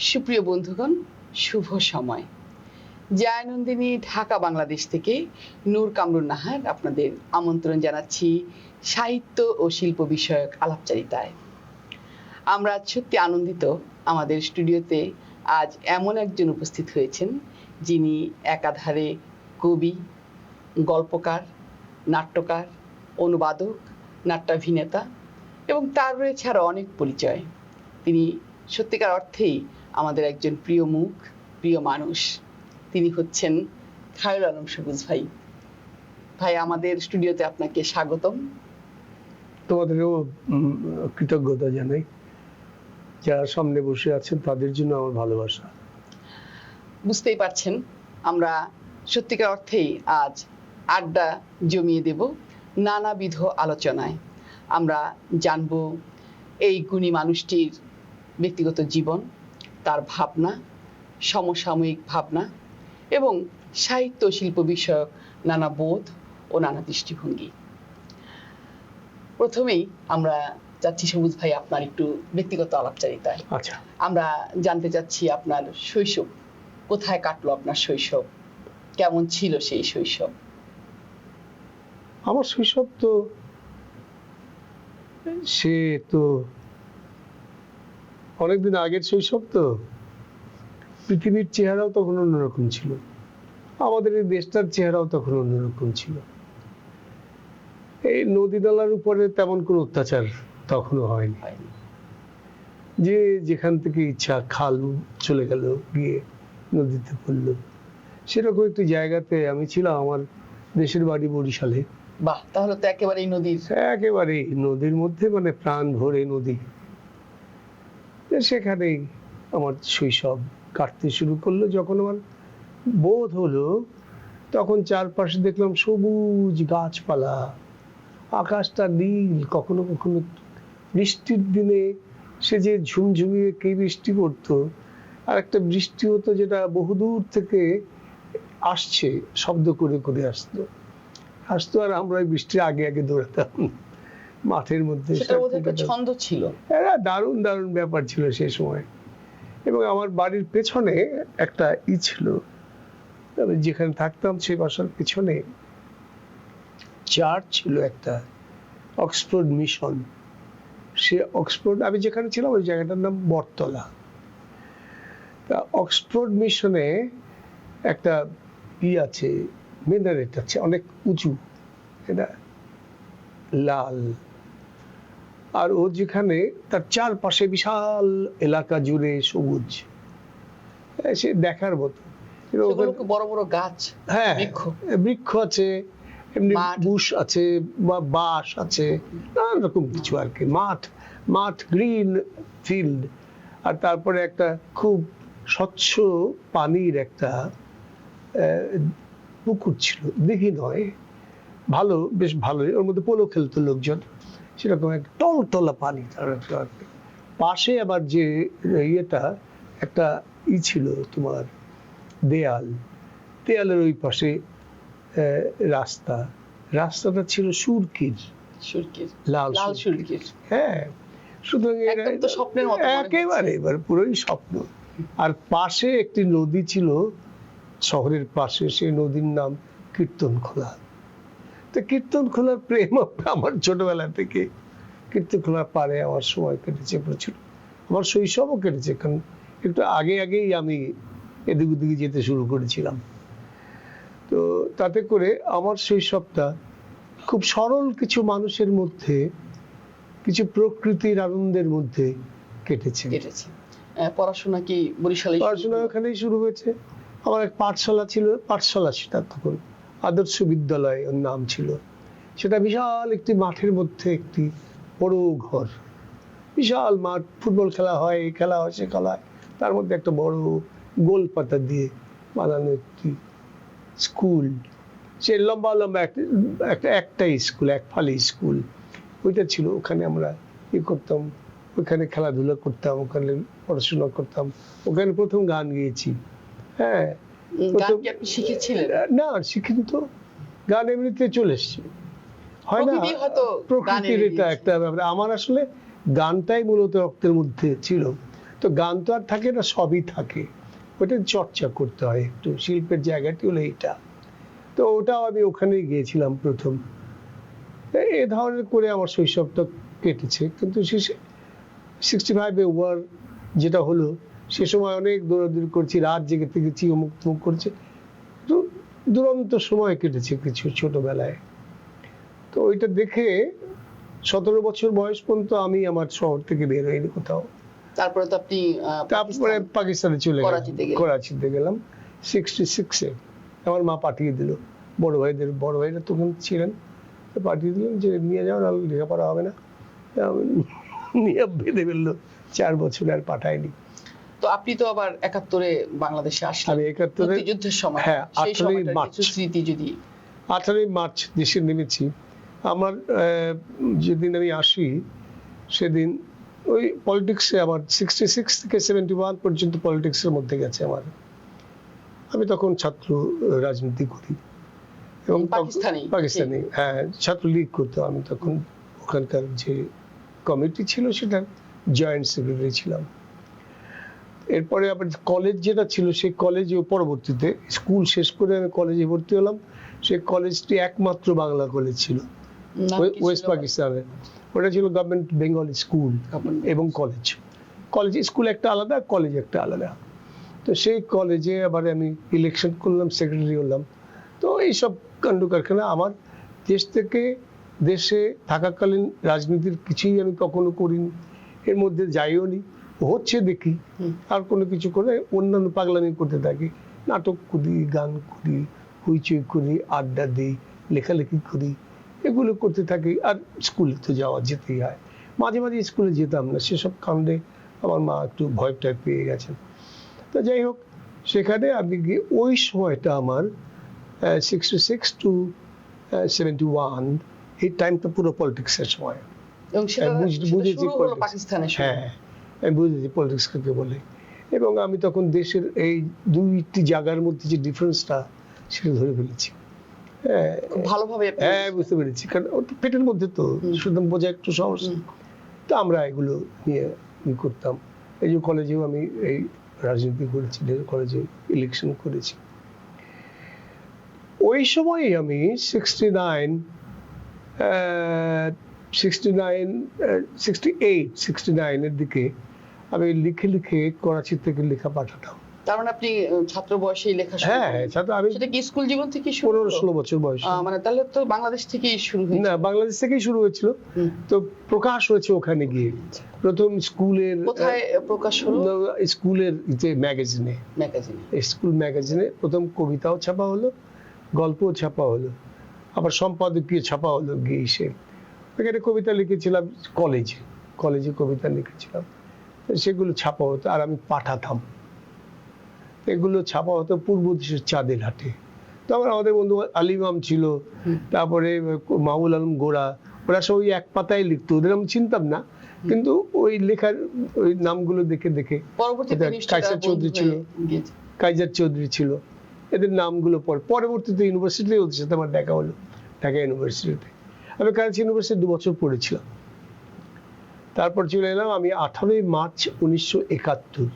সুপ্রিয় বন্ধুগণ, শুভ সময়। জয়ানন্দিনী, ঢাকা, বাংলাদেশ থেকে নূর কামরুন নাহার আপনাদের আমন্ত্রণ জানাচ্ছি সাহিত্য ও শিল্প বিষয়ক আলাপচারিতায়। আমরা সত্যি আনন্দিত, আমাদের স্টুডিওতে আজ এমন একজন উপস্থিত হয়েছেন যিনি একাধারে কবি, গল্পকার, নাট্যকার, অনুবাদক, নাট্যাভিনেতা এবং তার রয়েছে আরও অনেক পরিচয়। তিনি সত্যিকার অর্থেই আমাদের একজন প্রিয় মুখ, প্রিয় মানুষ। তিনি হচ্ছেন খায়রুল আলম সবুজ ভাই। ভাই, আমাদের স্টুডিওতে আপনাকে স্বাগতম। তোমাদেরও কৃতজ্ঞতা জানাই, যারা সামনে বসে আছেন তাদের জন্য আমার ভালোবাসা। বুঝতেই পারছেন, আমরা সত্যিকার অর্থেই আজ আড্ডা জমিয়ে দেব নানাবিধ আলোচনায়। আমরা জানব এই গুণী মানুষটির ব্যক্তিগত জীবন, তার ভাবনা, সমসাময়িক ভাবনা এবং সাহিত্য শিল্প বিষয়ক নানা বোধ ও নানা দৃষ্টিভঙ্গি। প্রথমেই আমরা যাচ্ছি সবুজ ভাই আপনার একটু ব্যক্তিগত আলাপচারিতায়। আচ্ছা, আমরা জানতে চাচ্ছি আপনার শৈশব কোথায় কাটলো, আপনার শৈশব কেমন ছিল? সেই শৈশব, আমার শৈশব তো সে তো অনেকদিন আগের শৈশব। তো পৃথিবীর চেহারাও তখন অন্যরকম ছিল, আমাদের এই দেশটার চেহারাও তখন অন্যরকম ছিল। এই নদী নালার উপরে তেমন কোনো অত্যাচার তখনও হয়নি। যে যেখান থেকে ইচ্ছা খাল চলে গেল, গিয়ে নদীতে পড়লো, সেরকম একটি জায়গাতে আমি ছিলাম। আমার দেশের বাড়ি বরিশালে। বাহ, তাহলে তো একেবারেই নদীর একেবারে নদীর মধ্যে, মানে প্রাণ ভরে নদী। সেখানেই আমার শৈশব কাটতে শুরু করলো। যখন আমার বোধ হলো তখন চারপাশে দেখলাম সবুজ গাছপালা, আকাশটা নীল। কখনো কখনো বৃষ্টির দিনে সে যে ঝুমঝুমিয়ে কি বৃষ্টি পড়তো, আর একটা বৃষ্টি হতো যেটা বহুদূর থেকে আসছে, শব্দ করে করে আসতো, আর আমরা ওই বৃষ্টির আগে আগে দৌড়াতাম মাঠের মধ্যে। ছন্দ ছিল, দারুণ দারুণ ব্যাপার ছিল সে সময়। এবং আমার বাড়ির পেছনে একটা ছিল, যেখানে থাকতাম সেই বাসার পেছনে চার্চ ছিল একটা, অক্সফোর্ড মিশন। সে অক্সফোর্ড, আমি যেখানে ছিলাম ওই জায়গাটার নাম বটতলা। তা অক্সফোর্ড মিশনে একটা আছে, মিনারেট আছে অনেক উঁচু, এটা লাল। আর ও যেখানে তার চারপাশে বিশাল এলাকা জুড়ে সবুজ, সে দেখার মতো। বড় বড় গাছ, হ্যাঁ, বৃক্ষ আছে, এমনি বুশ আছে, বাঁশ আছে, নানান রকম কিছু আর কি। মাঠ গ্রিন ফিল্ড। আর তারপরে একটা খুব স্বচ্ছ পানির একটা পুকুর ছিল, দিঘি নয়, ভালো, বেশ ভালোই। ওর মধ্যে পোলো খেলতো লোকজন, সেরকম একটা টলটলা পানি। পাশে আবার যে ইয়েটা একটা ছিল তোমার দেয়ালের ওই পাশে রাস্তাটা ছিল সুরকির, লাল সুরকির। হ্যাঁ, সুতরাং একেবারে পুরোই স্বপ্ন। আর পাশে একটি নদী ছিল শহরের পাশে, সেই নদীর নাম কীর্তনখোলা। তো কীর্তনখোলার প্রেম আমার ছোটবেলা থেকে। কীর্তনখোলার পারে আমার সময় কেটেছে প্রচুর, আমার শৈশবও কেটেছে। কারণ একটু আগেই আমি এদিক ওদিকে যেতে শুরু করেছিলাম। তো তাতে করে আমার শৈশবটা খুব সরল কিছু মানুষের মধ্যে, কিছু প্রকৃতির আনন্দের মধ্যে কেটেছে। পড়াশোনা কি বরিশালে? পড়াশোনা ওখানেই শুরু হয়েছে। আমার এক পাঠশালা ছিল, সেটা তখন আদর্শ বিদ্যালয় ওর নাম ছিল। সেটা বিশাল একটি মাঠের মধ্যে একটি বড় ঘর, বিশাল মাঠ, ফুটবল খেলা হয়, এই খেলা হয়, সে খেলা হয়। তার মধ্যে একটা বড় গোল পাতা দিয়ে বানানো একটি স্কুল, সে লম্বা একটাই স্কুল, এক ফালি স্কুল ওইটা ছিল। ওখানে আমরা করতাম, ওখানে খেলাধুলা করতাম, ওখানে পড়াশোনা করতাম। ওখানে প্রথম গান গেয়েছি। হ্যাঁ, না শিখিনি তো, গান এমনিতে চলে এসছে, হয় না, প্রকৃতির এটা একটা ব্যাপার। আমার আসলে গানটাই মূলত রক্তের মধ্যে ছিল। তো গান তো আর থাকে না, সবই থাকে, ওটা চর্চা করতে হয় একটু, শিল্পের জায়গাটি হলো এইটা। তো ওটাও আমি ওখানেই গিয়েছিলাম প্রথম। এ ধরনের করে আমার শৈশবটা কেটেছে। কিন্তু শেষে 65-এ ওয়ার যেটা হলো, সে সময় অনেক দৌড়াদৌড়ি করছি, রাত জেগে থেকেছি, অমুক তমুক করছে, তো দুরন্ত সময় কেটেছে কিছু ছোটবেলায়। তো ওইটা দেখে 17 বছর বয়স পর্যন্ত আমি আমার শহর থেকে বের হইনি কোথাও। তারপরে তো আপনি তারপরে পাকিস্তানে চলে গেলাম, করাচিতে গেলাম 66-এ। আমার মা পাঠিয়ে দিল, বড় ভাইরা তখন ছিলেন, পাঠিয়ে দিলেন যে নিয়ে যাও, নাহলে লেখাপড়া হবে না। নিয়ে বেঁধে ফেললো, 4 বছর আর পাঠায়নি। তো আপনি তো আবার 71-এ বাংলাদেশে আসলেন, আমি 71-এ মুক্তিযুদ্ধের সময়, হ্যাঁ, সেই সময়টার কিছু স্মৃতি যদি। 18ই মার্চ দেশে নেমেছি। আমার যেদিন আমি আসি সেদিন ওই পলিটিক্সে আমার 66 থেকে 71 পর্যন্ত পলিটিক্সের মধ্যে গেছে আমার। আমি তখন ছাত্র রাজনীতি করি এবং পাকিস্তানি হ্যাঁ, ছাত্রলীগ করতাম আমি তখন। ওখানকার যে কমিটি ছিল সেটা জয়েন্ট সেক্রেটারি ছিলাম। এরপরে আবার কলেজ যেটা ছিল, সেই কলেজে পরবর্তীতে স্কুল শেষ করে আমি কলেজে ভর্তি হলাম। সেই কলেজটি একমাত্র বাংলা কলেজ ছিল ওয়েস্ট পাকিস্তানের। ওটা ছিল গভর্নমেন্ট বেঙ্গল স্কুল এবং কলেজ স্কুল একটা আলাদা, কলেজ একটা আলাদা। তো সেই কলেজে আবার আমি ইলেকশন করলাম, সেক্রেটারি হলাম। তো এইসব কাণ্ড কারখানা আমার দেশ থেকে দেশে থাকাকালীন রাজনীতির কিছুই আমি কখনো করিনি, এর মধ্যে যাইও নি, হচ্ছে দেখি আর কোনো কিছু করে অন্যান্য পাগলামি করতে থাকি, নাটক করি, গান করি, হইচই করি, আড্ডা দিই, লেখালেখি করি, এগুলো করতে থাকি। আর স্কুলে তো যাওয়া যেতেই হয়, মাঝে মাঝে স্কুলে যেতাম না, সেসব কাণ্ডে আমার মা একটু ভয় টয় পেয়ে গেছেন। তো যাই হোক, সেখানে আমি গিয়ে ওই সময়টা আমার 66 to 71, এই টাইমটা পুরো পলিটিক্সের সময়। হ্যাঁ, আমি বুঝেছি পলিটিক্স কাকে বলে। এবং আমি তখন দেশের এই দুইটি জায়গার মধ্যে যে ডিফারেন্সটা, সেটা ধরে ফেলেছি। হ্যাঁ, বুঝতে পেরেছি, কারণ পেটের মধ্যে তো সুতরাং বোঝা একটু সহজ। তো আমরা এগুলো নিয়ে করতাম। এই যে কলেজেও আমি এই রাজনীতি করেছি, কলেজে ইলেকশন করেছি। ওই সময় আমি 69-এর দিকে আমি লিখে লিখে করাচি থেকে লেখা পাঠাতাম। তার মানে আপনি ছাত্র বয়সেই লেখা শুরু? হ্যাঁ, সেটা কি স্কুল জীবন থেকে শুরু? 15-16 বছর বয়স। মানে তাহলে তো বাংলাদেশ থেকেই শুরু হয়েছিল? না, বাংলাদেশ থেকেই শুরু হয়েছিল। তো প্রকাশ হয়েছে ওখানে গিয়ে, প্রথম স্কুলের। কোথায় প্রকাশ হলো? স্কুলের যে ম্যাগাজিনে, স্কুল ম্যাগাজিনে প্রথম কবিতাও ছাপা হলো, গল্পও ছাপা হলো, আবার সম্পাদকীয় ছাপা হলো গিয়ে এসে। ওখানে কবিতা লিখেছিলাম, কলেজে কবিতা লিখেছিলাম, সেগুলো ছাপা হতো আর আমি পাঠাতাম। এগুলো ছাপা হতো পূর্ব দেশের চাঁদের হাটে। তখন আমাদের বন্ধু আলিমাম ছিল, তারপরে মাহবুল আলম গোড়া, ওরা সব ওই এক পাতায় লিখতো, ওদের আমি চিনতাম না, কিন্তু ওই লেখার ওই নামগুলো দেখে দেখে। কাইজার চৌধুরী ছিল, এদের নামগুলো পরবর্তীতে ইউনিভার্সিটিতে ওদের সাথে আমার দেখা হলো, ঢাকা ইউনিভার্সিটিতে। আমি করাচি ইউনিভার্সিটি 2 বছর পড়েছিলাম। তারপর চলে এলাম আমি 18 মার্চ 1971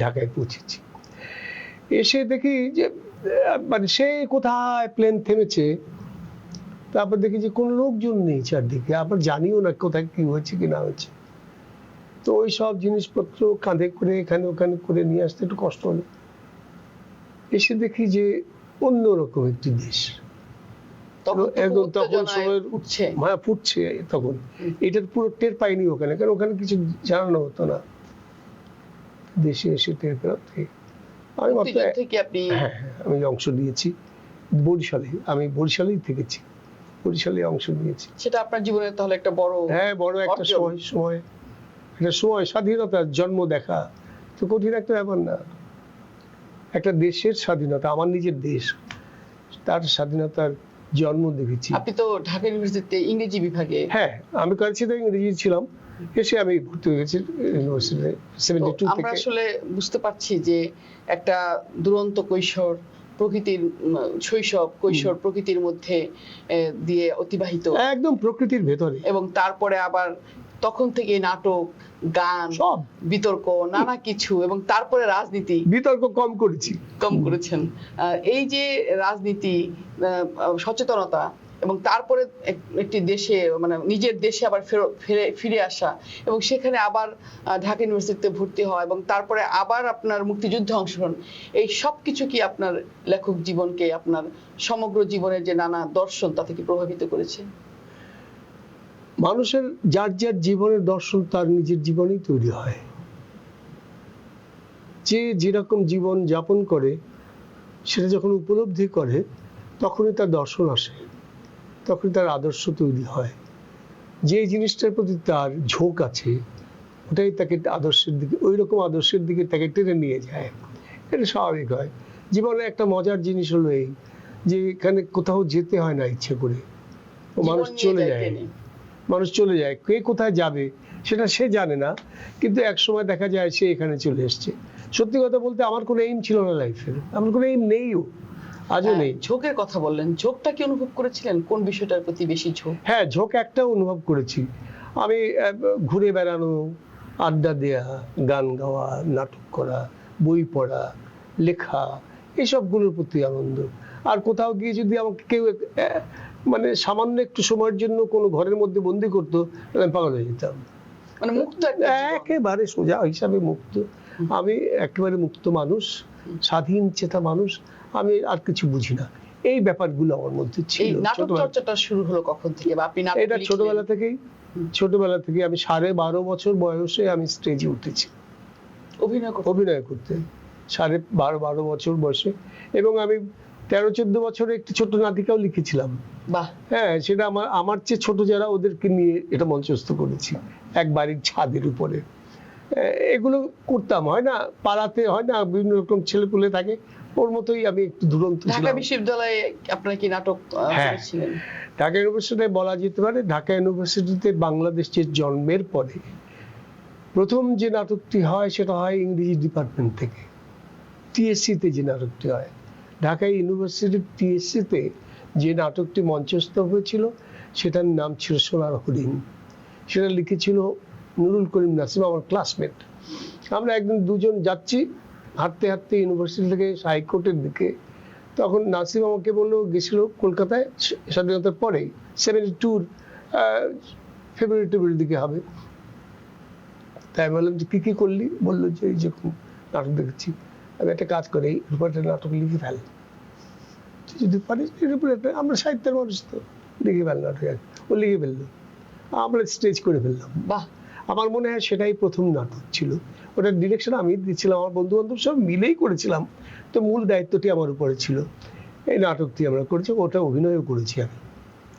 ঢাকায় পৌঁছেছি। এসে দেখি যে মানে সে কোথায় প্লেন থেমেছে, তারপর দেখি যে কোনো লোকজন নেই চারদিকে, আবার জানিও না কোথায় কি হয়েছে কি না হয়েছে। তো ওই সব জিনিসপত্র কাঁধে করে এখানে ওখানে করে নিয়ে আসতে একটু কষ্ট হলো। এসে দেখি যে অন্যরকম একটি দেশ, একদম তখন সময় ফুটছে তখন। এটার পুরো টের পাইনি ওখানে, কারণ ওখানে কিছু জানানো হতো না। দেশে এসে টের পেলাম। আমি অংশ নিয়েছি বরিশালে, আমি বরিশালেই থেকেছি, বরিশালে অংশ নিয়েছি। সেটা আপনার জীবনের তাহলে একটা বড় একটা সময়, একটা সময় স্বাধীনতার জন্ম দেখা তো কঠিন একটা ব্যাপার না। একটা দেশের স্বাধীনতা, আমার নিজের দেশ, তার স্বাধীনতার জন্ম দেখেছি। আপনি তো ঢাকা ইউনিভার্সিটিতে ইংরেজি বিভাগে? হ্যাঁ, আমি করাচিতে ইংরেজি ছিলাম, এসে আমি ভর্তি হয়ে গেছি ইউনিভার্সিটিতে 72 থেকে। আমরা আসলে বুঝতে পারছি যে একটা দুরন্ত কৈশোর, প্রকৃতির শৈশব কৈশোর প্রকৃতির মধ্যে দিয়ে অতিবাহিত, একদম প্রকৃতির ভেতরে, এবং তারপরে আবার তখন থেকে নাটক, গান, সব বিতর্ক, নানা কিছু, এবং তারপরে রাজনীতি। বিতর্ক কম করেছেন। এই যে রাজনীতি, সচেতনতা, এবং তারপরে একটি দেশে মানে নিজের দেশে আবার ফিরে আসা, এবং সেখানে আবার ঢাকা ইউনিভার্সিটিতে ভর্তি হওয়া, এবং তারপরে আবার আপনার মুক্তিযুদ্ধে অংশগ্রহণ, এই সব কিছু কি আপনার লেখক জীবনকে, আপনার সমগ্র জীবনের যে নানা দর্শন তা থেকে প্রভাবিত করেছে? মানুষের যার যার জীবনের দর্শন তার নিজের জীবনেই তৈরি হয়। যে যেরকম জীবন যাপন করে সেটা যখন উপলব্ধি করে তখনই তার দর্শন আসে, তখনই তার আদর্শ তৈরি হয়। যে জিনিসটার প্রতি তার ঝোঁক আছে ওটাই তাকে আদর্শের দিকে, ওই রকম আদর্শের দিকে তাকে টেনে নিয়ে যায়। এটা স্বাভাবিক হয়। জীবনে একটা মজার জিনিস হলো এই যে এখানে কোথাও যেতে হয় না ইচ্ছে করে, মানুষ চলে যায়। কে কোথায় যাবে সেটা সে জানে না, কিন্তু এক সময় দেখা যায় সে এখানে চলে এসছে। সত্যি কথা বলতে আমার কোনো এইম ছিল না লাইফের, আমার কোনো এইম নেইও, আজও নেই। ঝোঁকের কথা বললেন, ঝোঁকটা কি অনুভব করেছিলেন? কোন বিষয়টার প্রতি বেশি ঝোঁক? হ্যাঁ, ঝোঁক একটা অনুভব করেছি আমি, ঘুরে বেড়ানো, আড্ডা দেয়া, গান গাওয়া, নাটক করা, বই পড়া, লেখা, এইসবগুলোর প্রতি আনন্দ। আর কোথাও গিয়ে যদি আমাকে কেউ মানে সামান্য একটু সময়ের জন্য কোনো ঘরের মধ্যে বন্দি করতো, আমি পাগল হয়ে যেতাম। মানে মুক্ত, একেবারে সোজা হিসাবে মুক্ত। আমি একেবারে মুক্ত মানুষ, স্বাধীন চেতা মানুষ, আমি আর কিছু বুঝি না। এই ব্যাপারগুলো আমার মধ্যে ছিল। নাটক চর্চাটা শুরু হলো কখন থেকে? বা আপনি নাটক? এটা ছোটবেলা থেকে আমি 12.5 বছর বয়সে আমি স্টেজে উঠেছি অভিনয় করতে, 12.5 বছর বয়সে। এবং আমি 13-14 বছরে একটি ছোট নাটিকাও লিখেছিলাম। হ্যাঁ, সেটা আমার চেয়ে ছোট যারা ওদেরকে নিয়ে এটা মঞ্চস্থ করেছি এক বাড়ির ছাদের উপরে। এগুলো করতাম, হয় না পাড়াতে, হয় না বিভিন্ন রকম ছেলেপুলে থাকে, ওর মতোই আমি একটু দুরন্ত ছিলাম। ঢাকা বিশ্ববিদ্যালয়ে আপনারা কি নাটক করেছিলেন? ঢাকা ইউনিভার্সিটিতে বলা যেতে পারে, ঢাকা ইউনিভার্সিটিতে বাংলাদেশের জন্মের পরে প্রথম যে নাটকটি হয় সেটা হয় ইংরেজি ডিপার্টমেন্ট থেকে, টিএসসিতে যে নাটকটি হয়। ঢাকা ইউনিভার্সিটির টিএসসিতে যে নাটকটি মঞ্চস্থ হয়েছিল সেটার নাম ছিল সোনার হরিণ। সেটা লিখেছিল নুরুল করিম নাসিম, আমার ক্লাসমেট। আমরা একদিন দুজন যাচ্ছি হাঁটতে হাঁটতে ইউনিভার্সিটি থেকে হাইকোর্টের দিকে, তখন নাসিম আমাকে বললো, গেছিল কলকাতায় স্বাধীনতার পরেই, 72 ফেব্রুয়ারি দিকে হবে। তাই বললাম যে কি করলি? বললো যে এই যখন নাটক দেখেছি। আমি একটা কাজ করি, এই উপরে একটা নাটক লিখে ফেল, যদি পারিস এর উপরে একটা, আমরা সাহিত্যের মানুষ তো, লিখে ফেল নাটক। ও লিখে ফেললো, আমরা স্টেজ করে ফেললাম। বাহ! আমার মনে হয় সেটাই প্রথম নাটক ছিল। ওটার ডিরেকশন আমি দিচ্ছিলাম, আমার বন্ধু বান্ধব সব মিলেই করেছিলাম, তো মূল দায়িত্বটি আমার উপরে ছিল। এই নাটকটি আমরা করেছি, ওটা অভিনয়ও করেছি আমি।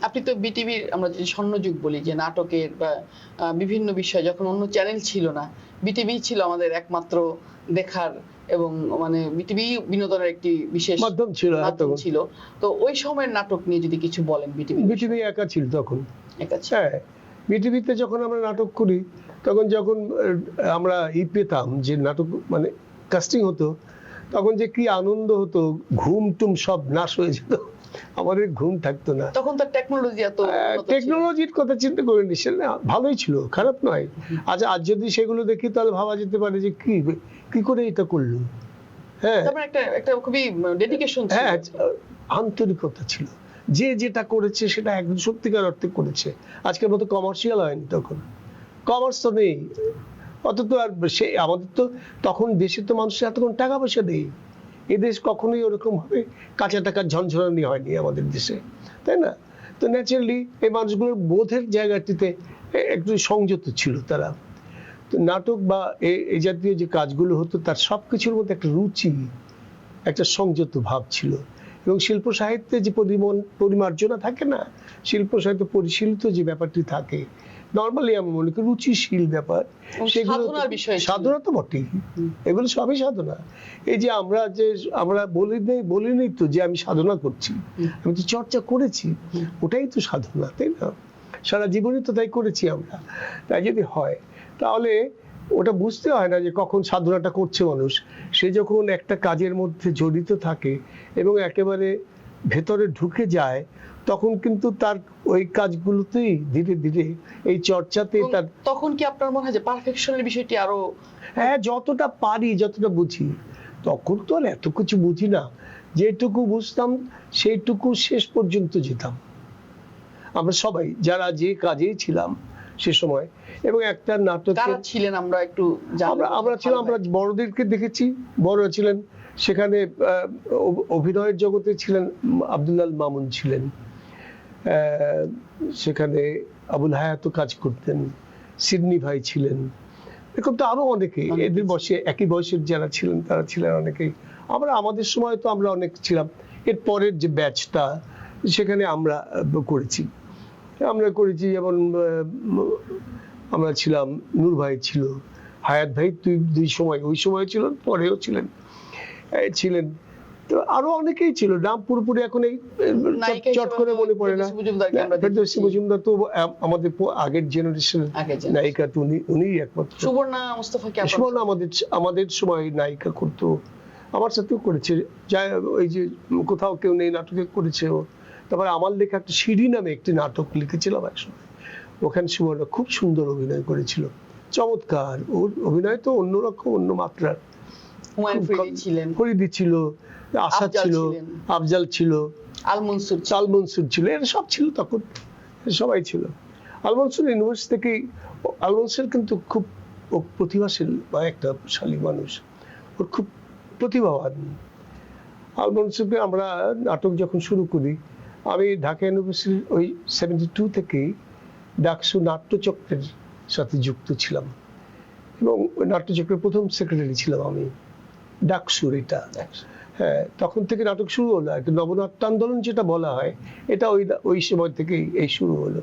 আপনি তো বিটিভির, আমরা যে স্বর্ণযুগ বলি, যে নাটকের বা বিভিন্ন বিষয় যখন অন্য চ্যানেল ছিল না, বিটিভি ছিল আমাদের একমাত্র দেখার, এবং মানে বিটিভি বিনোদনের একটি বিশেষ মাধ্যম ছিল। তো ওই সময়ের নাটক নিয়ে যদি কিছু বলেন। বিটিভি একা ছিল তখন। হ্যাঁ, বিটিভিতে যখন আমরা নাটক করি তখন যখন আমরা পেতাম যে নাটক মানে কাস্টিং হতো, তখন যে কি আনন্দ হতো, ঘুম টুম সব নাশ হয়ে যেত, আমাদের ঘুম থাকতো না। তখন তো টেকনোলজির কথা চিন্তা করিনি, সেটা ভালোই ছিল, খারাপ নয়। আচ্ছা, আজ যদি সেগুলো দেখি তাহলে ভাবা যেতে পারে যে কি করে এটা করলো। হ্যাঁ, একটা খুবই ডেডিকেশন ছিল, হ্যাঁ, আন্তরিকতা ছিল। যে যেটা করেছে সেটা একদম সত্যিকার অর্থে করেছে। আজকের মতো কমার্শিয়াল হয়নি, তখন কমার্স তো নেই অত তো। আর সে আমাদের তো তখন দেশে তো মানুষের এত কোনো টাকা পয়সা নেই, এদেশ কখনোই ওরকম ভাবে কাঁচা টাকার ঝনঝনানি হয়নি আমাদের দেশে, তাই না? তো ন্যাচারালি এই মানুষগুলোর বোধের জায়গাটিতে একটু সংযত ছিল তারা। তো নাটক বা এই জাতীয় যে কাজগুলো হতো তার সবকিছুর মধ্যে একটা রুচি, একটা সংযত ভাব ছিল। এবং শিল্প সাহিত্যে যে পরিমার্জনা থাকে না, শিল্প সাহিত্য পরিশীলিত যে ব্যাপারটি থাকে, নর্মালি আমি মনে করি রুচিশীল ব্যাপার, সাধনা তো বটেই, এগুলো সবই সাধনা। এই যে আমরা বলিনি তো যে আমি সাধনা করছি, আমি তো চর্চা করেছি, ওটাই তো সাধনা, তাই না? সারা জীবনই তো তাই করেছি আমরা। তাই যদি হয় তাহলে ওটা বুঝতে হয় না যে কখন সাধনাটা করছে মানুষ। সে যখন একটা কাজের মধ্যে জড়িত থাকে এবং একেবারে ভেতরে ঢুকে যায়, তখন কিন্তু তার ওই কাজগুলোতেই ধীরে ধীরে এই চর্চাতে তার তখন কি আপনার মনে হয় যে পারফেকশনের বিষয়টি আরো হ্যাঁ যতটা পারি যতটা বুঝি, তখন তো আর এত কিছু বুঝি না, যেটুকু বুঝতাম সেইটুকু শেষ পর্যন্ত যেতাম আমরা সবাই যারা যে কাজেই ছিলাম সে সময়। এবং একটা নাটক ছিলেন আমরা একটু আমরা ছিলাম, আমরা বড়দেরকে দেখেছি, বড়রা ছিলেন সেখানে। অভিনয়ের জগতে ছিলেন আব্দুল্লাহ মামুন ছিলেন, সেখানে আবুল হায়াতও কাজ করতেন, সিডনি ভাই ছিলেন, এরকম তো আরো অনেকে এদের বয়সে একই বয়সের যারা ছিলেন তারা ছিলেন অনেকেই। আমরা আমাদের সময় তো আমরা অনেক ছিলাম, এর পরের যে ব্যাচটা সেখানে আমরা করেছি যেমন আমরা ছিলাম, নূর ভাই ছিল, হায়াত ভাই দুই সময় ওই সময় ছিলেন, পরেও ছিলেন। তো আরো অনেকেই ছিল, নাম পুরোপুরি এখন এই চট করে মনে পড়ে না। ফেরদৌসী মজুমদার তো আমাদের আগের জেনারেশনের নায়িকা, তো উনি একমাত্র। সুবর্ণা মুস্তাফাকে সুবর্ণা আমাদের সময় নায়িকা করতো, আমার সাথেও করেছে, ওই যে কোথাও কেউ নেই নাটকে করেছে ও। তারপরে আমার লেখা একটা সিঁড়ি নামে একটি নাটক লিখেছিলাম একসময়, ওখানে সুবর্ণা খুব সুন্দর অভিনয় করেছিল, চমৎকার। ওর অভিনয় তো অন্যরকম, অন্য মাত্রার। ফরিদি ছিল, আসাদ ছিল, আফজাল ছিল, আল মনসুর ছিল, এরা সব ছিল তখন, সবাই ছিল। আল মনসুর ইউনিভার্সিটি থেকে, আল মনসুর কিন্তু খুব প্রতিভাশীল বা একটা শালী মানুষ, ওর খুব প্রতিভাবান। আল মনসুরকে আমরা নাটক যখন শুরু করি, আমি ঢাকা ইউনিভার্সিটির ওই 72 থেকেই ডাকসু নাট্যচক্রের সাথে যুক্ত ছিলাম, এবং ওই নাট্যচক্রের প্রথম সেক্রেটারি ছিলাম আমি, ডাকসুর এটা। হ্যাঁ, তখন থেকে নাটক শুরু হলো আর কি, নবনাট্য আন্দোলন যেটা বলা হয় এটা ওই সময় থেকেই এই শুরু হলো।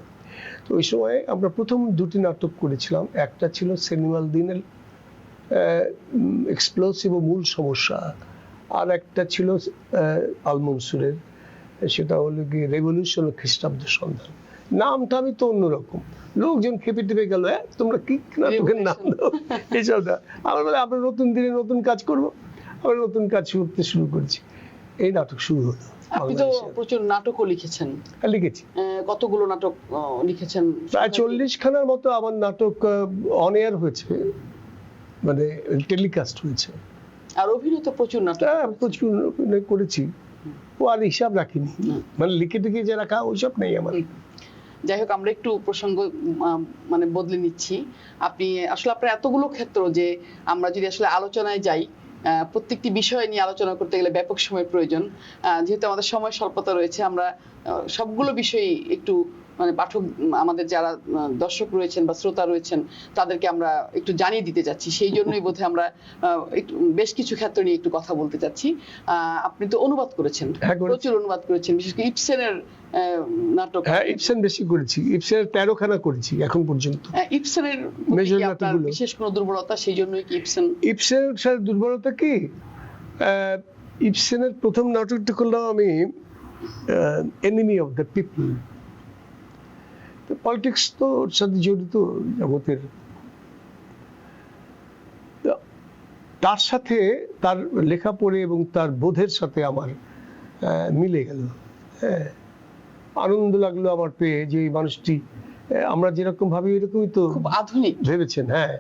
তো ওই সময় আমরা প্রথম দুটি নাটক করেছিলাম, একটা ছিল সেলিমাল দিনের এক্সপ্লোসিভ ও মূল সমস্যা, আর একটা ছিল আল মনসুরের, সেটা হলো গিয়ে রেভলিউশন ও খ্রিস্টাব্দ সন্ধান। নামটা আমি তো অন্যরকম, লোকজন খেপে টেপে গেল, তোমরা কি নাটকের নাম দাও এইসব না। আমরা বলে আমরা নতুন দিনে নতুন কাজ করবো, আমরা নতুন কাজ করতে শুরু করেছি, এই নাটক শুরু হলো। আপনি তো প্রচুর নাটকও লিখেছেন। লিখেছি, কতগুলো নাটক লিখেছেন? প্রায় 40 খানার মতো আমার নাটক অন এয়ার হয়েছে, মানে টেলিকাস্ট হয়েছে। আর অভিনয় তো প্রচুর নাটক, প্রচুর অভিনয় করেছি, ও আর হিসাব রাখিনি, মানে লিখে টিকে যে রাখা ওইসব নেই আমার। যাই হোক, আমরা একটু প্রসঙ্গ মানে বদলে নিচ্ছি। আপনি আসলে আপনার এতগুলো ক্ষেত্র যে আমরা যদি আসলে আলোচনায় যাই, প্রত্যেকটি বিষয় নিয়ে আলোচনা করতে গেলে ব্যাপক সময় প্রয়োজন। যেহেতু আমাদের সময় স্বল্পতা রয়েছে, আমরা সবগুলো বিষয় একটু মানে পাঠক, আমাদের যারা দর্শক রয়েছেন বা শ্রোতা রয়েছেন তাদেরকে আমরা একটু জানিয়ে দিতে চাচ্ছি, সেই জন্যই বোধহয় আমরা একটু বেশ কিছু ক্ষেত্র নিয়ে একটু কথা বলতে চাচ্ছি। আপনি তো অনুবাদ করেছেন, প্রচুর অনুবাদ করেছেন, বিশেষ করে ইবসেনের নাটক। হ্যাঁ, ইবসেন বেশি করেছি, ইবসেনের 13 খানা করেছি এখন পর্যন্ত। ইবসেনের বিশেষ কোনো দুর্বলতা, সেই জন্যই কি ইবসেনের দুর্বলতা কি? ইবসেনের প্রথম নাটকটা করলাম আমি enemy of the people. Politics তো ওর সাথে জড়িত জগতের, তার সাথে তার লেখা পড়ে এবং তার বোধের সাথে আমার মিলে গেল। হ্যাঁ, আনন্দ লাগলো আমার পেয়ে যে এই মানুষটি, আমরা যেরকম ভাবি এরকমই তো খুব আধুনিক ভেবেছেন। হ্যাঁ,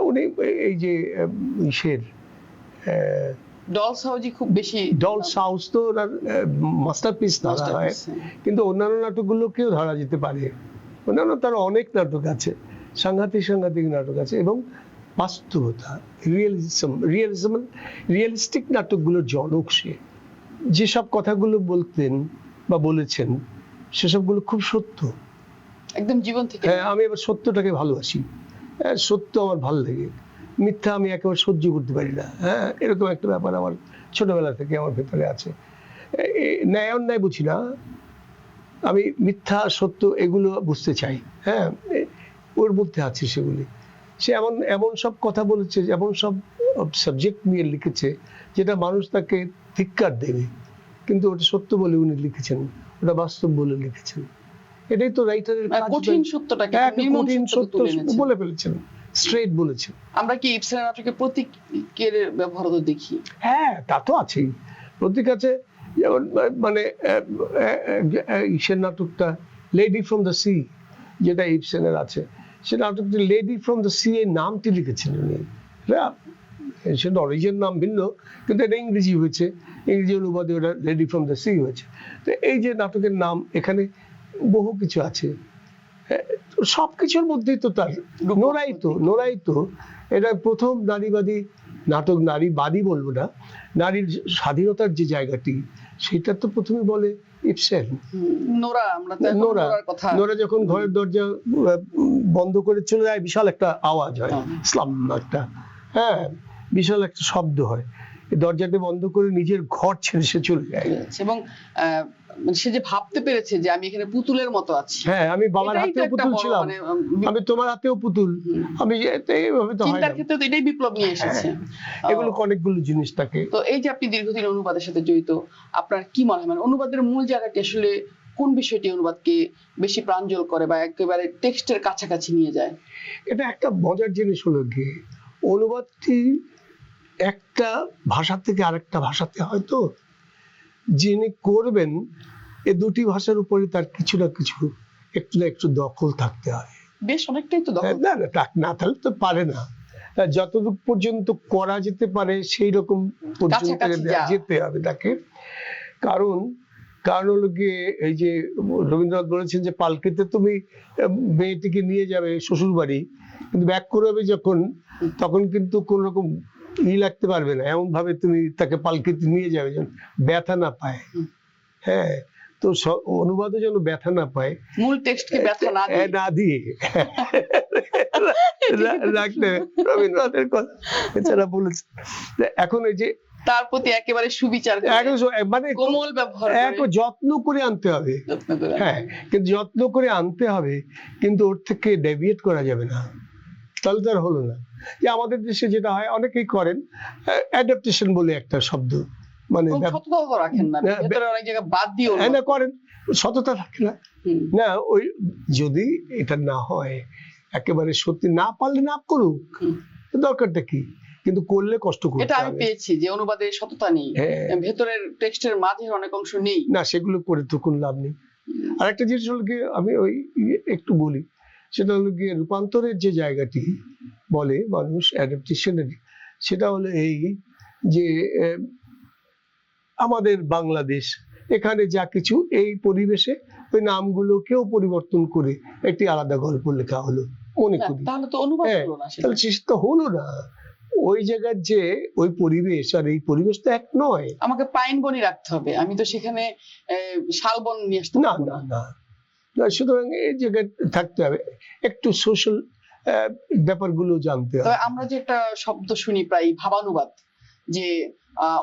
উনি এই যে ইসের ডলস হাউজি খুব বেশি, ডলস হাউস তো মাস্টারপিস ধরা হয়, কিন্তু অন্যান্য নাটকগুলোকেও ধরা যেতে পারে। অন্যান্য তার অনেক নাটক আছে, সাংঘাতিক নাটক আছে, এবং বাস্তবতা, রিয়েলিস্টিক নাটকগুলোর জনক সে। যেসব কথাগুলো বলতেন বা বলেছেন সেসবগুলো খুব সত্য, একদম জীবন থেকে। হ্যাঁ, আমি এবার সত্যটাকে ভালোবাসি, সত্য আমার ভালো লাগে, মিথ্যা আমি একেবারে সহ্য করতে পারি না। হ্যাঁ, এরকম একটা ব্যাপার আমার ছোটবেলা থেকে আমার ভেতরে আছে। ন্যায় অন্যায় বুঝি না, আমি মিথ্যা সত্য এগুলো বুঝতে চাই। হ্যাঁ, ওর মধ্যে আছে সেগুলি। সে এমন সব কথা বলেছে, এমন সব সাবজেক্ট নিয়ে লিখেছে যেটা মানুষ তাকে ধিক্কার দেবে, কিন্তু ওটা সত্য বলে উনি লিখেছেন, ওটা বাস্তব বলে লিখেছেন। এটাই তো রাইটারের কাজ, কঠিন সত্যটাকে কঠিন সত্য বলে ফেলেছেন, স্ট্রেট বলেছেন। আমরা কি ইবসেনের নাটকে প্রতীকের ব্যবহার তো দেখি? হ্যাঁ, তা তো আছেই, প্রতীক আছে। যেমন মানে ইসের নাটকটা লেডি ফ্রম দ্য সি, যেটা ইবসেনের আছে, সে নাটকটি লেডি ফ্রম দ্য সি এর নামটি লিখেছেন উনি। সেটা অরিজিনাল নাম ভিন্ন, কিন্তু এটা ইংরেজি হয়েছে, ইংরেজি অনুবাদে ওটা লেডি ফ্রম দ্য সি হয়েছে। তো এই যে নাটকের নাম, এখানে বহু কিছু আছে, সবকিছুর মধ্যেই তো তার নোরাই তো এটা প্রথম নারীবাদী নাটক, নারীবাদী বলবো না, নারীর স্বাধীনতার যে জায়গাটি, সেটা তো প্রথমে বলে ইবসেন। নোরা যখন ঘরের দরজা বন্ধ করে চলে যায়, বিশাল একটা আওয়াজ হয়, ইসলাম একটা, হ্যাঁ, বিশাল একটা শব্দ হয়, দরজাটা বন্ধ করে নিজের ঘর ছেড়ে সে চলে যায়, এবং সে যে ভাবতে পেরেছে যে আমি এখানে পুতুলের মতো আছি, হ্যাঁ, আমি বাবার হাতেও পুতুল ছিলাম, আমি তোমার হাতেও পুতুল, আমি এইভাবে তো হয় না, চিন্তার ক্ষেত্রে তো এটাই বিপ্লব নিয়ে এসেছে। এগুলো অনেকগুলো জিনিস থাকে। তো এই যে আপনি দীর্ঘদিন অনুবাদের সাথে জড়িত, আপনার কি মনে হয়, মানে অনুবাদের মূল জায়গাটি আসলে কোন বিষয়টি অনুবাদকে বেশি প্রাঞ্জল করে বা একেবারে টেক্সটের কাছাকাছি নিয়ে যায়? এটা একটা মজার জিনিস হলো কি, অনুবাদটি একটা ভাষা থেকে আরেকটা ভাষাতে হয়তো যিনি করবেন, এই দুটি ভাষার উপরে তার কিছু না কিছু একটু না একটু দখল থাকতে হয়, বেশ অনেকটাই তো দখল, না থাকলে তো পারে না, যতটুকু পর্যন্ত করা যেতে পারে সেই রকম পর্যন্ত যেতে হবে তাকে। কারণ হলো গিয়ে, এই যে রবীন্দ্রনাথ বলেছেন যে পালকিতে তুমি মেয়েটিকে নিয়ে যাবে শ্বশুর বাড়ি, কিন্তু ব্যাক করবে যখন, তখন কিন্তু কোন রকম লাগতে পারবে না, এমন ভাবে তুমি তাকে পালকিতে নিয়ে যাবে যেন ব্যথা না পায়। হ্যাঁ, তো অনুবাদে যেন ব্যথা না পায়, মূল টেক্সটকে ব্যথা না দিয়ে রাখতে রবীন্দ্রনাথের কথা এছাড়া বলেছে। এখন এই যে তার প্রতি একেবারে সুবিচার, মানে কোমল ব্যবহার, যত্ন করে আনতে হবে, হ্যাঁ, কিন্তু যত্ন করে আনতে হবে, কিন্তু ওর থেকে ডেভিয়েট করা যাবে না, তাহলে তো আর হলো না। যে আমাদের দেশে যেটা হয়, অনেকেই করেন অ্যাডাপ্টেশন বলে একটা শব্দ, মানে রাখেন না, ভিতরে অনেক জায়গা বাদ দিও না করেন, সততা থাকে না, না ওই যদি এটা না হয়, একেবারে সত্যি না পারলে না করুক, দরকারটা কি, কিন্তু করলে কষ্ট করতে হবে। এটা আমি পেয়েছি যে অনুবাদে সততা নেই, ভেতরের টেক্সটের মাঝে অনেক অংশ নেই, না সেগুলো করে তো কোনো লাভ নেই। আর একটা জিনিস হলো কি, আমি ওই একটু বলি, সেটা হলো গিয়ে রূপান্তরের যে জায়গাটি বলে মানুষ অ্যাডাপ্টেশনের, সেটা হলো এই যে আমাদের বাংলাদেশ, এখানে যা কিছু এই পরিবেশে ওই নামগুলোকেও পরিবর্তন করে একটি আলাদা গল্প লেখা হলো, মনে করি, তাহলে তো অনুবাদ হলো না, তাহলে শেষ তো হলো না। ওই জায়গার যে ওই পরিবেশ আর এই পরিবেশ তো এক নয়, আমাকে পাইন বনই রাখতে হবে, আমি তো সেখানে শালবন নিয়ে আসতে না না না, সুতরাং এই জায়গায় থাকতে হবে, একটু সোশ্যাল ব্যাপারগুলো জানতে হবে। তবে আমরা যে একটা শব্দ শুনি প্রায়, ভাবানুবাদ, যে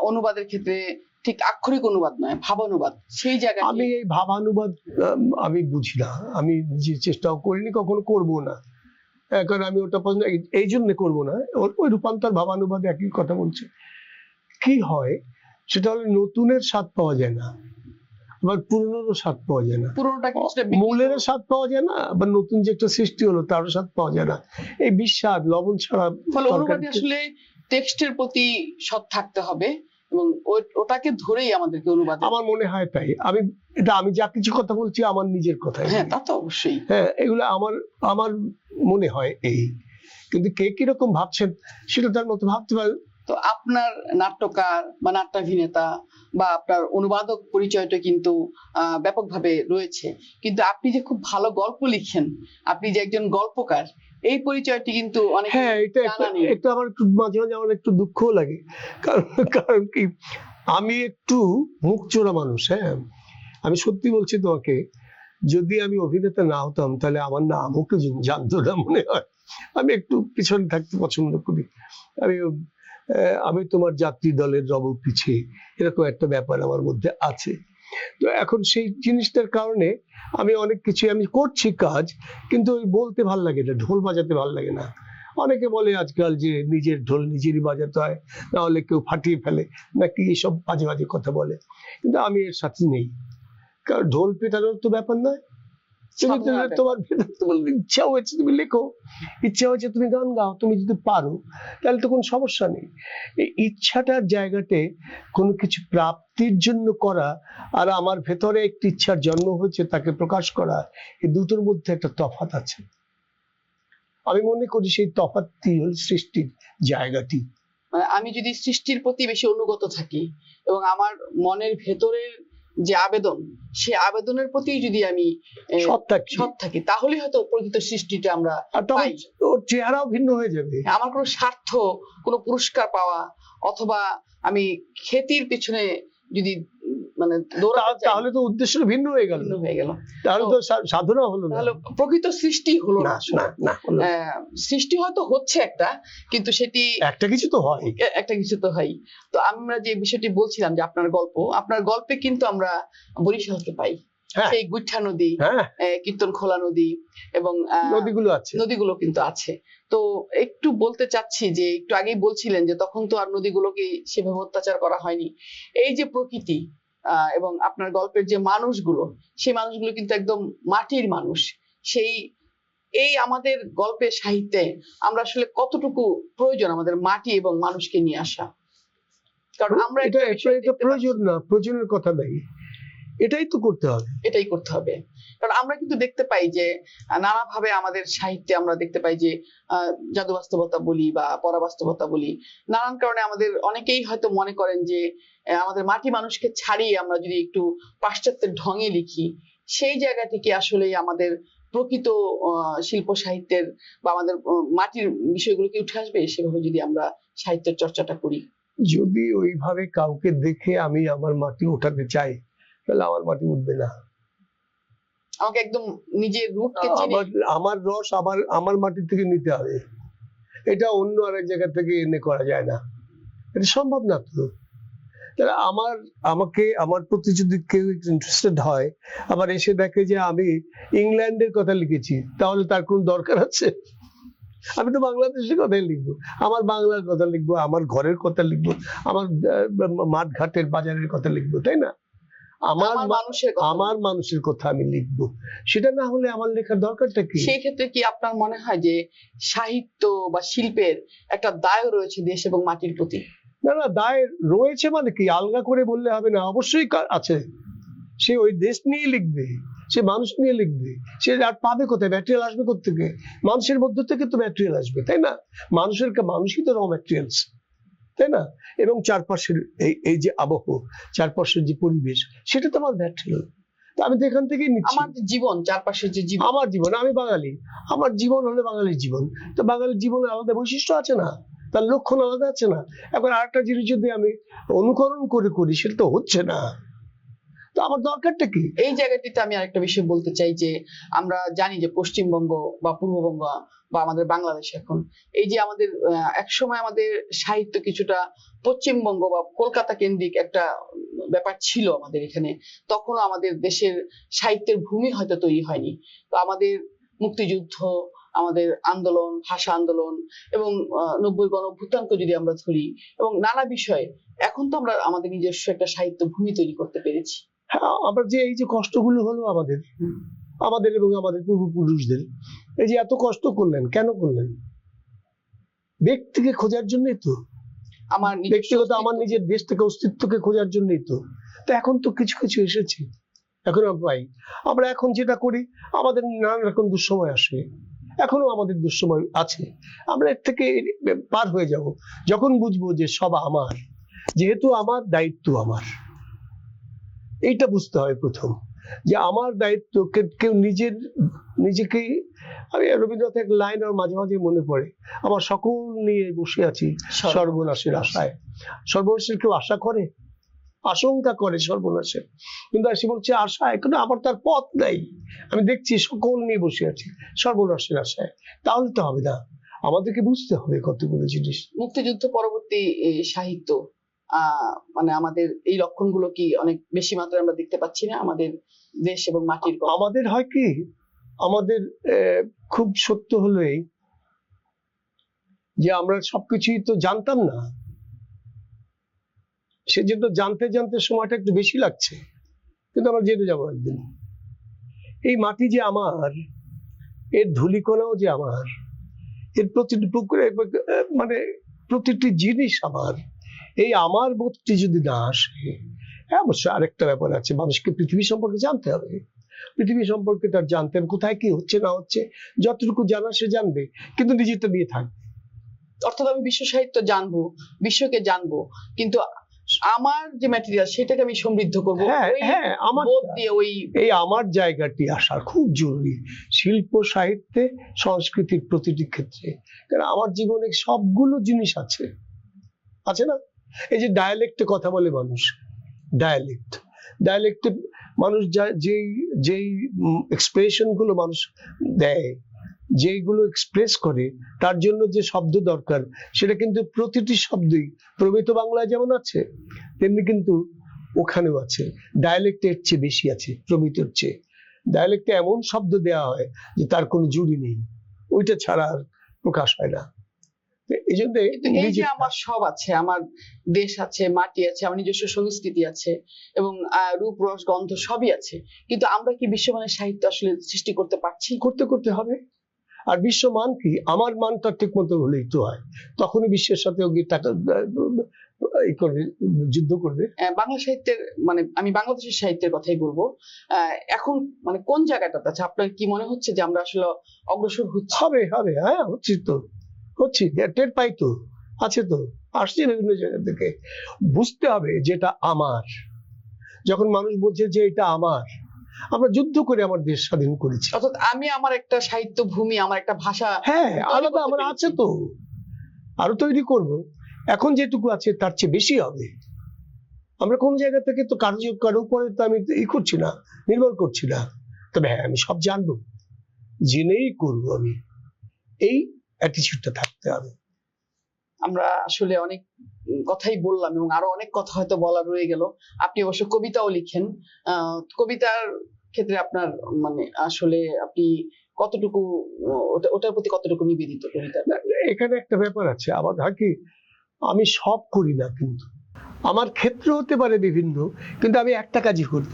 অনুবাদের ক্ষেত্রে ঠিক আক্ষরিক অনুবাদ নয়, ভাবানুবাদ, সেই জায়গায় আমি এই ভাবানুবাদ আমি বুঝি না, আমি যে চেষ্টাও করিনি, কখনো করবো না, কারণ আমি ওটা পছন্দ, এই জন্য করবো না। ওই রূপান্তর ভাবানুবাদ একই কথা বলছে, কি হয় সেটা হলো নতুনের স্বাদ পাওয়া যায় না, আবার পুরনোরও স্বাদ পাওয়া যায় না, মূলের স্বাদ পাওয়া যায় না, আবার নতুন যে একটা সৃষ্টি হলো তারও স্বাদ পাওয়া যায় না, এই বিস্বাদ লবণ ছাড়া। অনুবাদে আসলে টেক্সটের প্রতি সৎ থাকতে হবে এবং ওটাকে ধরেই আমাদেরকে অনুবাদ, আমার মনে হয় তাই। আমি যা কিছু কথা বলছি আমার নিজের কথা, হ্যাঁ তা তো অবশ্যই, হ্যাঁ, এগুলো আমার মনে হয় এই, কিন্তু কে কিরকম ভাবছেন সেটা তার মতো ভাবতে পারে। তো আপনার নাট্যকার বা নাট্যাভিনেতা বা আপনার অনুবাদক পরিচয়টা কিন্তু ব্যাপকভাবে রয়েছে, কিন্তু আপনি যে খুব ভালো গল্প লিখেন, আপনি যে একজন গল্পকার, এই পরিচয়টি কিন্তু অনেক, হ্যাঁ, এটা আমার একটু মাঝে মাঝে আমার একটু দুঃখও লাগে, কারণ কি, আমি একটু মুখ চোরা মানুষ, হ্যাঁ, আমি সত্যি বলছি তোমাকে, যদি আমি অভিনেতা না হতাম তাহলে আমার নামও কেউ জানতো না মনে হয়। আমি একটু পিছনে থাকতে পছন্দ করি, আমি তোমার যাত্রী দলের রব পিছিয়ে, এরকম একটা ব্যাপার আমার মধ্যে আছে। তো এখন সেই জিনিসটার কারণে আমি অনেক কিছু আমি করছি কাজ, কিন্তু ওই বলতে ভাল লাগে না, ঢোল বাজাতে ভাল লাগে না। অনেকে বলে আজকাল যে নিজের ঢোল নিজেরই বাজাতে হয়, না হলে কেউ ফাটিয়ে ফেলে নাকি, এইসব বাজে বাজে কথা বলে, কিন্তু আমি এর সাথে নেই, কারণ ঢোল পেটানোর তো ব্যাপার নয়, তুমি তোমার ভেতর তোমার ইচ্ছা হয়েছে তুমি লেখো, ইচ্ছা হয়েছে তুমি গান গাও, তুমি যদি পারো তাহলে তো কোনো সমস্যা নেই। এই ইচ্ছাটার জায়গাতে কোনো কিছু প্রাপ্তির জন্য করা আর আমার ভেতরে একটি ইচ্ছার জন্ম হয়েছে তাকে প্রকাশ করা, এই দুটোর মধ্যে একটা তফাৎ আছে। আমি মনে করি সেই তফাৎটি হল সৃষ্টির জায়গাটি। মানে আমি যদি সৃষ্টির প্রতি বেশি অনুগত থাকি এবং আমার মনের ভেতরের যে আবেদন, সে আবেদনের প্রতি যদি আমি সৎ থাকি তাহলে হয়তো প্রকৃত সৃষ্টিটা আমরা পাই। ওর চেহারাও ভিন্ন হয়ে যাবে। আমার কোনো স্বার্থ, কোনো পুরস্কার পাওয়া অথবা আমি খ্যাতির পিছনে যদি মানে তাহলে তো উদ্দেশ্য ভিন্ন হয়ে গেল, তাহলে তো সাধনা হলো না, তাহলে প্রকৃত সৃষ্টি হলো না। সৃষ্টি হয়তো হচ্ছে একটা, কিন্তু সেটি একটা কিছু তো হয়, তো আমরা যে বিষয়টি বলছিলাম যে আপনার গল্পে কিন্তু আমরা বরিশালকে পাই, সেই গুইঠা নদী, কীর্তন খোলা নদী এবং নদীগুলো কিন্তু আছে। তো একটু বলতে চাচ্ছি যে একটু আগেই বলছিলেন যে তখন তো আর নদীগুলোকে সেভাবে অত্যাচার করা হয়নি। এই যে প্রকৃতি এবং আপনার গল্পের যে মানুষগুলো, সেই মানুষগুলো কিন্তু একদম মাটির মানুষ। এই আমাদের গল্পের সাহিত্যে আমরা আসলে কতটুকু প্রয়োজন আমাদের মাটি এবং মানুষকে নিয়ে আসা? কারণ আমরা এটা প্রয়োজন না, প্রয়োজনের কথা নাই, এটাই করতে হবে। কারণ আমরা কিন্তু দেখতে পাই যে নানাভাবে আমাদের সাহিত্যে আমরা দেখতে পাই যে জাদু বাস্তবতা বলি বা পরাবাস্তবতা বলি, নানান কারণে আমাদের অনেকেই হয়তো মনে করেন যে আমাদের মাটি মানুষকে ছাড়িয়ে আমরা যদি একটু পাশ্চাত্যের ঢঙে লিখি, সেই জায়গা থেকে আসলে আমাদের প্রকৃত শিল্প সাহিত্যের বা আমাদের মাটির বিষয়গুলোকে উঠে আসবে সেভাবে যদি আমরা সাহিত্যের চর্চাটা করি। যদি ওইভাবে কাউকে দেখে আমি আমার মাটি ওঠাতে চাই তাহলে আমার মাটি উঠবে না। আমাকে একদম নিজের রুটকে আমার রস আমার মাটি থেকে নিতে হবে, এটা অন্য আরেক জায়গা থেকে এনে করা যায় না, এটা সম্ভব না। তো তাহলে আমার প্রতি যদি কেউ ইন্টারেস্টেড হয়, আবার এসে দেখে যে আমি ইংল্যান্ডের কথা লিখেছি, তাহলে তার কোন দরকার আছে? আমি তো বাংলাদেশের কথাই লিখবো, আমার বাংলার কথা লিখবো, আমার ঘরের কথা লিখবো, আমার মাঠ ঘাটের বাজারের কথা লিখবো, তাই না? আমার মানুষের কথা আমি লিখবো, সেটা না হলে আমার লেখার দরকারটা কি? সেই ক্ষেত্রে কি আপনার মনে হয় যে সাহিত্য বা শিল্পের একটা দায় রয়েছে দেশ এবং মাটির প্রতি? না, দায় রয়েছে মানে কি আলগা করে বললে হবে না, অবশ্যই আছে। সে ওই দেশ নিয়ে লিখবে, সে মানুষ নিয়ে লিখবে, সে আর পাবে কোথায়? ম্যাটেরিয়াল আসবে কোত্থেকে? মানুষের মধ্য থেকে তো ম্যাটেরিয়াল আসবে, তাই না? মানুষই তো র ম্যাটেরিয়ালস, তাই না? এবং চারপাশের এই যে আবহ, চারপাশের যে পরিবেশ, সেটা তো আমার ম্যাটেরিয়াল। আমি তো এখান থেকেই নিচ্ছি। আমার জীবন, চারপাশের যে জীবন, আমার জীবন, আমি বাঙালি, আমার জীবন হলে বাঙালির জীবন, তো বাঙালির জীবনে আলাদা বৈশিষ্ট্য আছে না, তার লক্ষণ আলাদা আছে না। এখন আরেকটা জিনিস যদি আমি অনুকরণ করি সেটা তো হচ্ছে না, তো আমার দরকারটা কি? এই জায়গাটিতে আমি আরেকটা বিষয় বলতে চাই যে আমরা জানি যে পশ্চিমবঙ্গ বা পূর্ববঙ্গ বা আমাদের বাংলাদেশ এখন এই যে আমাদের একসময় আমাদের সাহিত্য কিছুটা পশ্চিমবঙ্গ বা কলকাতা কেন্দ্রিক একটা ব্যাপার ছিল আমাদের এখানে, তখনও আমাদের দেশের সাহিত্যের ভূমি হয়তো তৈরি হয়নি। তো আমাদের মুক্তিযুদ্ধ, আমাদের আন্দোলন, ভাষা আন্দোলন এবং 90 গণঅভ্যুত্থানকে যদি আমরা ধরি এবং নানা বিষয়ে এখন তো আমরা আমাদের নিজস্ব একটা সাহিত্য ভূমি তৈরি করতে পেরেছি। আবার যে এই যে কষ্টগুলো হলো আমাদের এবং আমাদের পূর্বপুরুষদের, এই যে এত কষ্ট করলেন, কেন করলেন? ব্যক্তিকে খোঁজার জন্যই তো, আমার ব্যক্তিগত আমার নিজের দেশ থেকে অস্তিত্বকে খোঁজার জন্যই তো। এখন তো কিছু কিছু এসেছে, এখন আমরা এখন যেটা করি, আমাদের নানান রকম দুঃসময় আসে, এখনো আমাদের দুঃসময় আছে, আমরা এর থেকে পার হয়ে যাব যখন বুঝবো যে সব আমার, যেহেতু আমার দায়িত্ব আমার। এইটা বুঝতে হয় প্রথম, যে আমার দায়িত্ব। কেউ নিজেকে, আমি রবীন্দ্রনাথ এক লাইন আর মাঝে মাঝে মনে পড়ে, আমার সকল নিয়ে বসে আছি সর্বনাশের আশায়। সর্বনাশের কেউ আশা করে? আশঙ্কা করে সর্বনাশের, কিন্তু সে বলছে আশায়, কিন্তু আমার তার পথ নাই। আমি দেখছি সকল নিয়ে বসে আছি সর্বনাশের আশায়, তাহলে তো হবে না, আমাদেরকে বুঝতে হবে কতগুলো জিনিস। মুক্তিযুদ্ধ পরবর্তী সাহিত্য মানে আমাদের এই লক্ষণগুলো কি অনেক বেশি মাত্রায় আমরা দেখতে পাচ্ছি না আমাদের দেশ এবং মাটির? আমাদের হয় কি, আমাদের খুব সত্য হলো এই যে আমরা সবকিছুই তো জানতাম না, সেজন্য জানতে জানতে সময়টা একটু বেশি লাগছে, কিন্তু আমরা জেনে যাবো একদিন। এই মাটি যে আমার, এর ধূলিকণাও যে আমার, এর প্রতিটি পুকুরে মানে প্রতিটি জিনিস আমার, এই আমার বোধটি যদি না আসে, হ্যাঁ অবশ্যই আরেকটা ব্যাপার আছে, মানুষকে পৃথিবী সম্পর্কে জানতে হবে, পৃথিবী সম্পর্কে তার জানতে হবে, কোথায় কি হচ্ছে না হচ্ছে, যতটুকু জানা সে জানবে, কিন্তু নিজেরটা নিয়ে থাকবে। অর্থাৎ আমি বিশ্ব সাহিত্য জানবো, বিশ্বকে জানবো, কিন্তু আমার যে ম্যাটেরিয়াল সেটাকে আমি সমৃদ্ধ করবো। হ্যাঁ, আমার বোধ দিয়ে এই আমার জায়গাটি আসা খুব জরুরি শিল্প সাহিত্যে, সংস্কৃতির প্রতিটি ক্ষেত্রে। কারণ আমার জীবনে সবগুলো জিনিস আছে না। এই যে ডায়ালেক্টে কথা বলে মানুষ, ডায়ালেক্টে মানুষ যেই এক্সপ্রেশন গুলো মানুষ দেয়, যেইগুলো এক্সপ্রেস করে, তার জন্য যে শব্দ দরকার, সেটা কিন্তু প্রতিটি শব্দই প্রমিত বাংলায় যেমন আছে, তেমনি কিন্তু ওখানেও আছে। ডায়ালেক্টে এর চেয়ে বেশি আছে প্রমিতর চেয়ে। ডায়ালেক্টে এমন শব্দ দেওয়া হয় যে তার কোনো জুড়ি নেই, ওইটা ছাড়া আর প্রকাশ হয় না। এই জন্য এই যে আমার সব আছে, আমার দেশ আছে, মাটি আছে, আমার নিজস্ব সংস্কৃতি আছে, এবং রূপ রস গন্ধ সবই আছে, কিন্তু আমরা কি বিশ্বমানের সাহিত্য আসলে সৃষ্টি করতে পারছি? করতে হবে। আর বিশ্ব মান কি, আমার মানটা ঠিক মতো হলেই তো হয়, তখনই বিশ্বের সাথে টাকা যুদ্ধ করবে। বাংলা সাহিত্যের মানে আমি বাংলাদেশের সাহিত্যের কথাই বলবো, এখন মানে কোন জায়গাটাতে আছে আপনার কি মনে হচ্ছে যে আমরা আসলে অগ্রসর হচ্ছি? হবে, হ্যাঁ হচ্ছি, টের পাই তো, আছে তো, আসছে বিভিন্ন জায়গা থেকে। বুঝতে হবে যেটা আমার। যখন মানুষ বলছে যে এটা আমার, আমরা যুদ্ধ করে আমার দেশ স্বাধীন করেছি, অর্থাৎ আমি আমার একটা সাহিত্য ভূমি, আমার একটা ভাষা, হ্যাঁ আলাদা আমার আছে তো, আরো তৈরি করব। এখন যেটুকু আছে তার চেয়ে বেশি হবে। আমরা কোন জায়গা থেকে তো কারো উপরে তো আমি করছি না, নির্ভর করছি না। তবে হ্যাঁ, আমি সব জানবো, জেনেই করবো আমি, এই অ্যাটিটিউডটা থাকতে হবে। আমরা আসলে অনেক কথাই বললাম, এবং আরো অনেক কথা হয়তো বলা রয়ে গেল। আপনি অবশ্য কবিতাও লিখেন, কবিতার ক্ষেত্রে আপনার মানে আসলে আপনি কতটুকু ওটার প্রতি কতটুকু নিবেদিত কবিতা? এখানে একটা ব্যাপার আছে, আমার কি আমি সব করি না, কিন্তু আমার ক্ষেত্র হতে পারে বিভিন্ন, কিন্তু আমি একটা কাজই করি।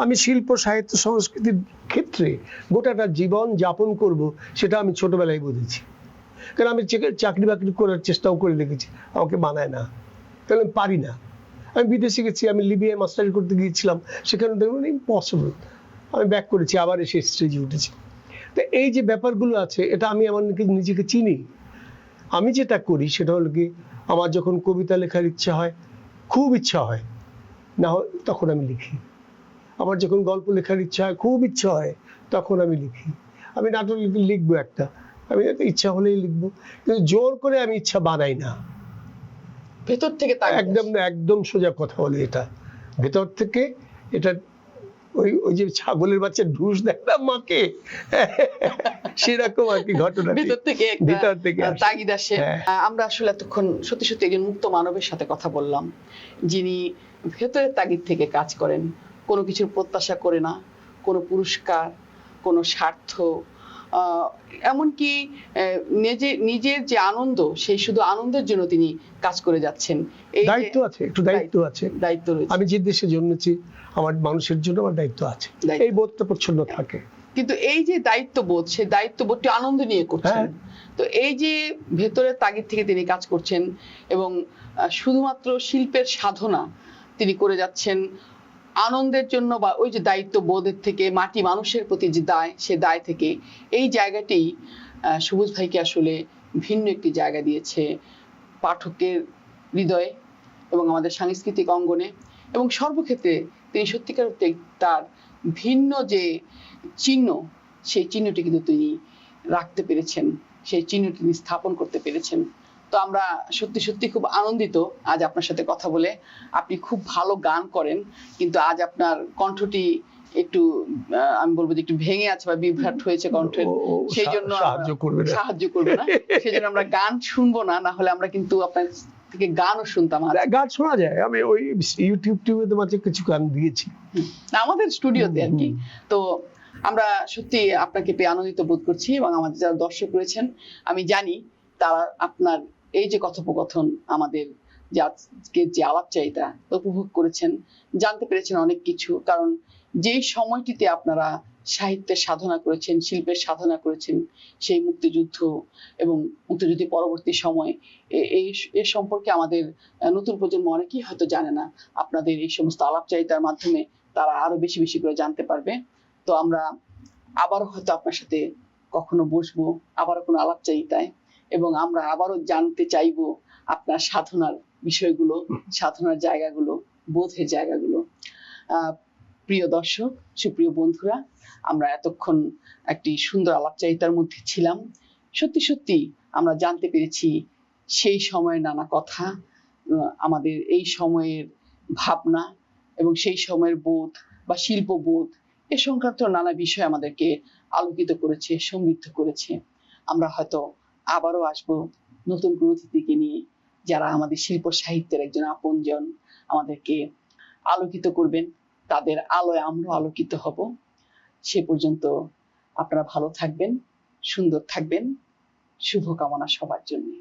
আমি শিল্প সাহিত্য সংস্কৃতির ক্ষেত্রে গোটাটা জীবন যাপন করব, সেটা আমি ছোটবেলায় বুঝেছি। কারণ আমি চাকরি বাকরি করার চেষ্টাও করে দেখেছি, আমাকে মানায় না, কারণ আমি পারি না। আমি বিদেশে গেছি, আমি লিবিয়ায় মাস্টারি করতে গিয়েছিলাম, সেখানে দেখলাম ইম্পসিবল, আমি ব্যাক করেছি, আবার এসে স্টেজে উঠেছি। তো এই যে ব্যাপারগুলো আছে, এটা আমি আমার নিজেকে চিনি। আমি যেটা করি সেটা হলো কি, আমার যখন কবিতা লেখার ইচ্ছা হয়, খুব ইচ্ছা হয়, না হয় তখন আমি লিখি। আমার যখন গল্প লেখার ইচ্ছা হয়, খুব ইচ্ছা হয়, তখন আমি লিখি। আমি নাটক লিখবো একটা, আমি ইচ্ছা হলেই লিখবো, কিন্তু জোর করে আমি ইচ্ছা বানাই না। ভেতর থেকে একদম সোজা কথা বলি, এটা ভেতর থেকে। এটা ওই যে ছাগলের বাচ্চা ঢুস দেয় না মাকে, সেরকম আর কি ঘটনা, ভেতর থেকে তাগিদ আসে। আমরা আসলে এতক্ষণ সত্যি সত্যি একজন মুক্ত মানবের সাথে কথা বললাম, যিনি ভেতরের তাগিদ থেকে কাজ করেন, কোনো কিছুর প্রত্যাশা করে না, কোনো পুরস্কার, কোনো স্বার্থ, এমনকি নিজের যে আনন্দ, সেই শুধু আনন্দের জন্য তিনি কাজ করে যাচ্ছেন। এই দায়িত্ব আছে, একটু দায়িত্ব রয়েছে। আমি যে দেশে জন্মেছি, আমার মানুষের জন্য আমার দায়িত্ব আছে, এই বোধটা প্রচ্ছন্ন থাকে। কিন্তু এই যে দায়িত্ববোধ, সেই দায়িত্ববোধটি আনন্দ নিয়ে করছেন। তো এই যে ভেতরের তাগিদ থেকে তিনি কাজ করছেন, এবং শুধুমাত্র শিল্পের সাধনা তিনি করে যাচ্ছেন আনন্দের জন্য, বা ওই যে দায়িত্ববোধের থেকে, মাটি মানুষের প্রতি যে দায়, সে দায় থেকে, এই জায়গাটি সবুজ ভাইকে আসলে ভিন্ন একটি জায়গা দিয়েছে পাঠকের হৃদয়ে এবং আমাদের সাংস্কৃতিক অঙ্গনে, এবং সর্বক্ষেত্রে তিনি সত্যিকার অর্থে তার ভিন্ন যে চিহ্ন, সেই চিহ্নটি কিন্তু তিনি রাখতে পেরেছেন, সেই চিহ্নটি তিনি স্থাপন করতে পেরেছেন। তো আমরা সত্যি সত্যি খুব আনন্দিত আজ আপনার সাথে কথা বলে। আপনি খুব ভালো গান করেন, কিন্তু আজ আপনার কণ্ঠটি একটু আমি বলবো যে একটু ভেঙে আছে বা বিভ্রাট হয়েছে কণ্ঠের, সেই জন্য সাহায্য করবে না, সেই জন্য আমরা গান শুনবো না, না হলে আমরা কিন্তু আপনার থেকে গানও শুনতাম। গান শোনা যায়, আমি ওই ইউটিউবে মাঝে কিছু গান দিয়েছি আমাদের স্টুডিওতে আর কি। তো আমরা সত্যি আপনাকে পেয়ে আনন্দিত বোধ করছি, এবং আমাদের যারা দর্শক রয়েছেন, আমি জানি তারা আপনার এই যে কথোপকথন, আমাদের যে আজকে যে আলাপচারিতা উপভোগ করেছেন, জানতে পেরেছেন অনেক কিছু। কারণ যেই সময়টিতে আপনারা সাহিত্যের সাধনা করেছেন, শিল্পের সাধনা করেছেন, সেই মুক্তিযুদ্ধ এবং মুক্তিযুদ্ধ পরবর্তী সময় এ সম্পর্কে আমাদের নতুন প্রজন্ম অনেকেই হয়তো জানে না। আপনাদের এই সমস্ত আলাপচারিতার মাধ্যমে তারা আরো বেশি বেশি করে জানতে পারবে। তো আমরা আবারও হয়তো আপনার সাথে কখনো বসবো, আবারও কোনো আলাপচারিতায়, এবং আমরা আবারও জানতে চাইবো আপনার সাধনার বিষয়গুলো, সাধনার জায়গাগুলো, বোধের জায়গাগুলো। প্রিয় দর্শক, সুপ্রিয় বন্ধুরা, আমরা এতক্ষণ একটি সুন্দর আলাপচারিতার মধ্যে ছিলাম। সত্যি সত্যি আমরা জানতে পেরেছি সেই সময়ের নানা কথা, আমাদের এই সময়ের ভাবনা এবং সেই সময়ের বোধ বা শিল্পবোধ এ সংক্রান্ত নানা বিষয় আমাদেরকে আলোকিত করেছে, সমৃদ্ধ করেছে। আমরা হয়তো আবারও আসবো নতুন কোনো অতিথিকে নিয়ে, যারা আমাদের শিল্প সাহিত্যের একজন আপনজন, আমাদেরকে আলোকিত করবেন। তাদের আলোয় আমরা আলোকিত হব। সে পর্যন্ত আপনারা ভালো থাকবেন, সুন্দর থাকবেন। শুভকামনা সবার জন্য।